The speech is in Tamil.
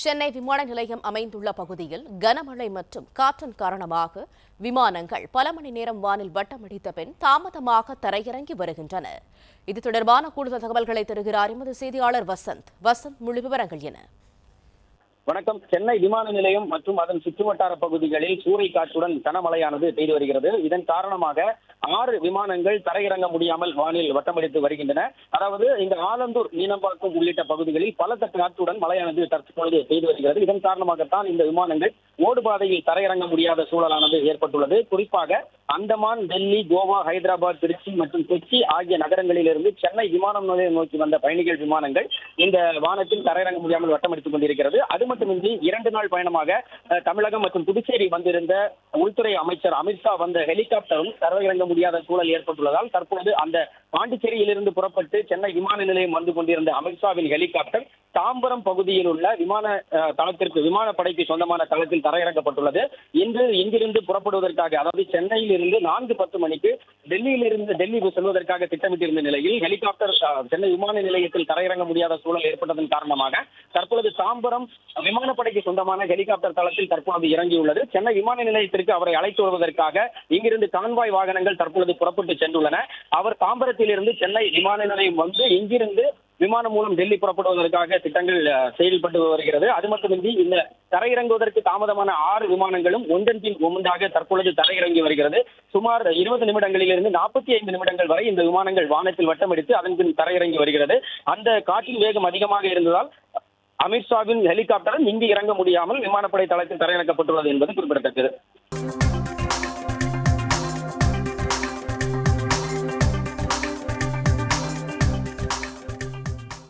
சென்னை விமான நிலையம் அமைந்துள்ள பகுதியில் கனமழை மற்றும் காற்றின் காரணமாக விமானங்கள் பல மணி நேரம் வானில் வட்டமடித்த பின் தாமதமாக தரையிறங்கி வருகின்றன. இது தொடர்பான கூடுதல் தகவல்களை தருகிறார் எமது செய்தியாளர் வசந்த். முழு விவரங்கள் என? வணக்கம். சென்னை விமான நிலையம் மற்றும் அதன் சுற்றுவட்டார பகுதிகளில் சூறை காற்றுடன் கனமழையானது பெய்து வருகிறது. இதன் காரணமாக 6 விமானங்கள் தரையிறங்க முடியாமல் வானில் வட்டமடித்து வருகின்றன. அதாவது இந்த ஆலந்தூர், மீனம்பாக்கம் உள்ளிட்ட பகுதிகளில் பலத்த காற்றுடன் மழையானது தற்பொழுது பெய்து வருகிறது. இதன் காரணமாகத்தான் இந்த விமானங்கள் ஓடுபாதையில் தரையிறங்க முடியாத சூழலானது ஏற்பட்டுள்ளது. குறிப்பாக அந்தமான், டெல்லி, கோவா, ஹைதராபாத், திருச்சி மற்றும் கொச்சி ஆகிய நகரங்களிலிருந்து சென்னை விமானம் நிலையம் நோக்கி வந்த பயணிகள் விமானங்கள் இந்த வானத்தில் தரையிறங்க முடியாமல் வட்டமடித்துக் கொண்டிருக்கிறது. அது மட்டுமின்றி 2 நாள் பயணமாக தமிழகம் மற்றும் புதுச்சேரி வந்திருந்த உள்துறை அமைச்சர் அமித்ஷா வந்த ஹெலிகாப்டரும் தரையிறங்க முடியாத சூழல் ஏற்பட்டுள்ளதால் தற்போது அந்த பாண்டிச்சேரியிலிருந்து புறப்பட்டு சென்னை விமான நிலையம் வந்து கொண்டிருந்த அமித்ஷாவின் ஹெலிகாப்டர் தாம்பரம் பகுதியில் உள்ள தளத்திற்கு, விமானப்படைக்கு சொந்தமான தளத்தில் தரையிறக்கப்பட்டுள்ளது. இன்று இங்கிருந்து புறப்படுவதற்காக, அதாவது சென்னையில் இருந்து 4:10 மணிக்கு டெல்லி செல்வதற்காக திட்டமிட்டிருந்த நிலையில் ஹெலிகாப்டர் சென்னை விமான நிலையத்தில் தரையிறங்க முடியாத சூழல் ஏற்பட்டதன் காரணமாக தற்பொழுது தாம்பரம் விமானப்படைக்கு சொந்தமான ஹெலிகாப்டர் தளத்தில் தற்போது இறங்கியுள்ளது. சென்னை விமான நிலையத்திற்கு அவரை அழைத்து வருவதற்காக இங்கிருந்து கான்வாய் வாகனங்கள் தற்பொழுது புறப்பட்டு சென்றுள்ளன. அவர் தாம்பரத்திலிருந்து சென்னை விமான நிலையம் வந்து இங்கிருந்து விமானம் மூலம் டெல்லி புறப்படுவதற்காக திட்டங்கள் செயல்பட்டு வருகிறது. அது மட்டுமின்றி இந்த தரையிறங்குவதற்கு தாமதமான 6 விமானங்களும் ஒன்றன் பின் ஒன்றாக தற்பொழுது தரையிறங்கி வருகிறது. சுமார் 20 நிமிடங்களிலிருந்து 45 நிமிடங்கள் வரை இந்த விமானங்கள் வானத்தில் வட்டமடித்து அதன் பின் தரையிறங்கி வருகிறது. அந்த காற்றின் வேகம் அதிகமாக இருந்ததால் அமித்ஷாவின் ஹெலிகாப்டரும் இங்கு இறங்க முடியாமல் விமானப்படை தளத்தில் தரையிறக்கப்பட்டுள்ளது என்பது குறிப்பிடத்தக்கது.